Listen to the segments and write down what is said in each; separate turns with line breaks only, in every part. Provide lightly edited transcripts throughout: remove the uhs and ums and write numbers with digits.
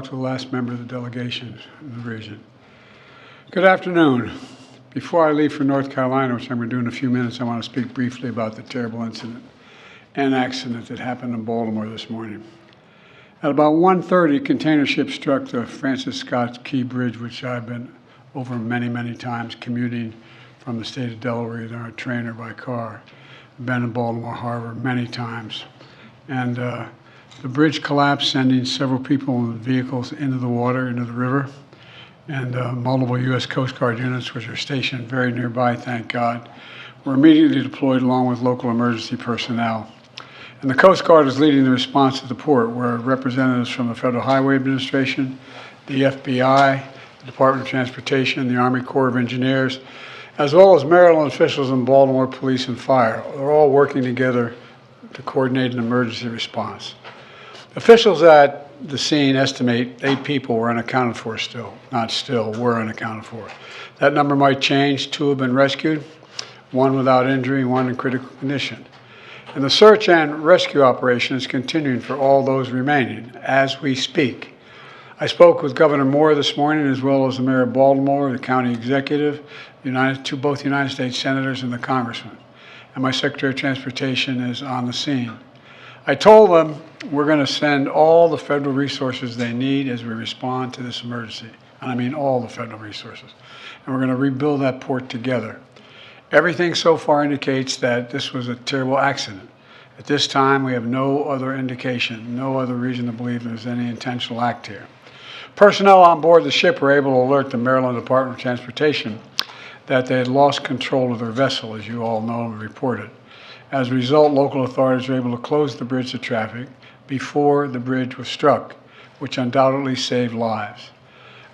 to the last member of the delegation in the region. Good afternoon. Before I leave for North Carolina, which I'm going to do in a few minutes, I want to speak briefly about the terrible incident and accident that happened in Baltimore this morning. At about 1:30, a container ship struck the Francis Scott Key Bridge, which I've been over many, many times commuting from the state of Delaware, either on a train or by car. I've been in Baltimore Harbor many times. And the bridge collapsed, sending several people in vehicles into the water, into the river. And multiple U.S. Coast Guard units, which are stationed very nearby, thank God, were immediately deployed along with local emergency personnel. And the Coast Guard is leading the response to the port, where representatives from the Federal Highway Administration, the FBI, the Department of Transportation, the Army Corps of Engineers, as well as Maryland officials and Baltimore Police and Fire, are all working together to coordinate an emergency response. Officials at the scene estimate 8 people were unaccounted for still. Not still, were unaccounted for. That number might change. 2 have been rescued, 1 without injury, 1 in critical condition. And the search and rescue operation is continuing for all those remaining as we speak. I spoke with Governor Moore this morning, as well as the Mayor of Baltimore, the county executive, both United States senators and the congressman. And my Secretary of Transportation is on the scene. I told them we're going to send all the federal resources they need as we respond to this emergency. And I mean all the federal resources. And we're going to rebuild that port together. Everything so far indicates that this was a terrible accident. At this time, we have no other indication, no other reason to believe there's any intentional act here. Personnel on board the ship were able to alert the Maryland Department of Transportation that they had lost control of their vessel, as you all know and reported. As a result, local authorities were able to close the bridge to traffic before the bridge was struck, which undoubtedly saved lives.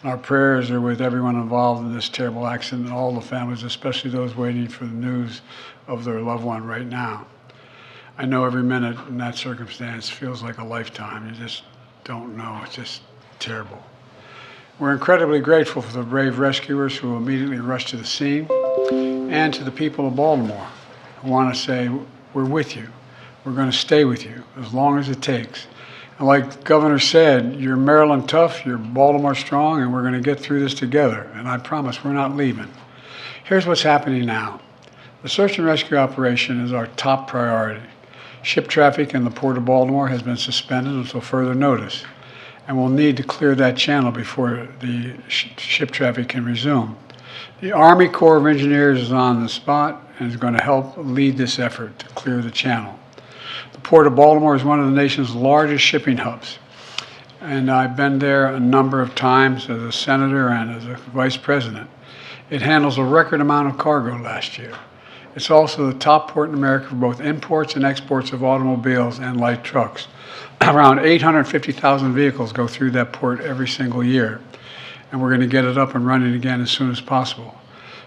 And our prayers are with everyone involved in this terrible accident and all the families, especially those waiting for the news of their loved one right now. I know every minute in that circumstance feels like a lifetime. You just don't know. It's just terrible. We're incredibly grateful for the brave rescuers who immediately rushed to the scene, and to the people of Baltimore. I want to say, we're with you. We're going to stay with you as long as it takes. And like the governor said, you're Maryland tough, you're Baltimore strong, and we're going to get through this together. And I promise we're not leaving. Here's what's happening now. The search and rescue operation is our top priority. Ship traffic in the Port of Baltimore has been suspended until further notice, and we'll need to clear that channel before the ship traffic can resume. The Army Corps of Engineers is on the spot and is going to help lead this effort to clear the channel. The Port of Baltimore is one of the nation's largest shipping hubs, and I've been there a number of times as a senator and as a vice president. It handles a record amount of cargo last year. It's also the top port in America for both imports and exports of automobiles and light trucks. Around 850,000 vehicles go through that port every single year, and we're going to get it up and running again as soon as possible.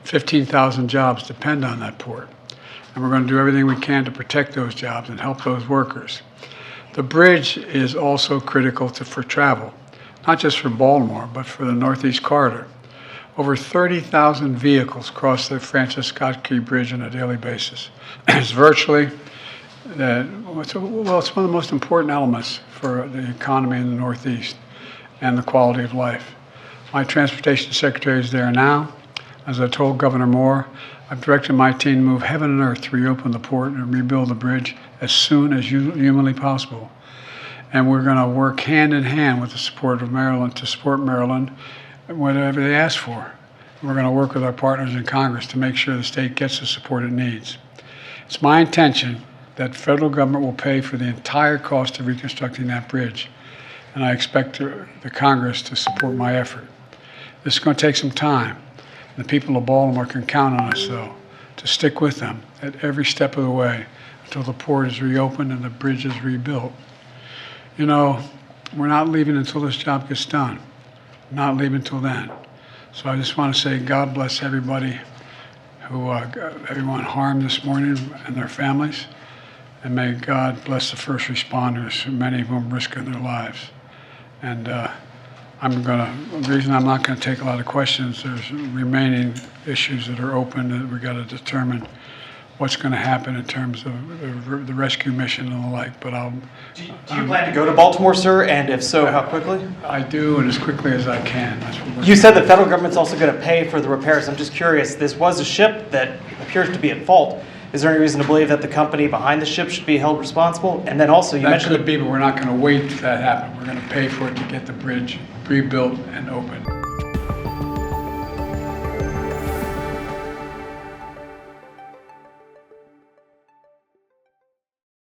15,000 jobs depend on that port, and we're going to do everything we can to protect those jobs and help those workers. The bridge is also critical for travel, not just for Baltimore, but for the Northeast Corridor. Over 30,000 vehicles cross the Francis Scott Key Bridge on a daily basis. It's virtually, it's one of the most important elements for the economy in the Northeast and the quality of life. My transportation secretary is there now. As I told Governor Moore, I've directed my team to move heaven and earth to reopen the port and rebuild the bridge as soon as humanly possible. And we're going to work hand in hand with the support of Maryland to support Maryland whatever they ask for. We're going to work with our partners in Congress to make sure the state gets the support it needs. It's my intention that the federal government will pay for the entire cost of reconstructing that bridge, and I expect the Congress to support my effort. This is going to take some time. The people of Baltimore can count on us, though, to stick with them at every step of the way until the port is reopened and the bridge is rebuilt. You know, we're not leaving until this job gets done. Not leaving until then. So I just want to say God bless everybody everyone harmed this morning and their families. And may God bless the first responders, many of them risking their lives. And the reason I'm not going to take a lot of questions, there's remaining issues that are open that we got to determine what's going to happen in terms of the rescue mission and the like. But
Do you plan to go to Baltimore, sir? And if so, how quickly?
I do, and as quickly as I can. That's what
You said the federal government's also going to pay for the repairs. I'm just curious, this was a ship that appears to be at fault. Is there any reason to believe that the company behind the ship should be held responsible? And then also, you
that
mentioned
could be, but we're not going to wait for that to happen. We're going to pay for it to get the bridge rebuilt and open.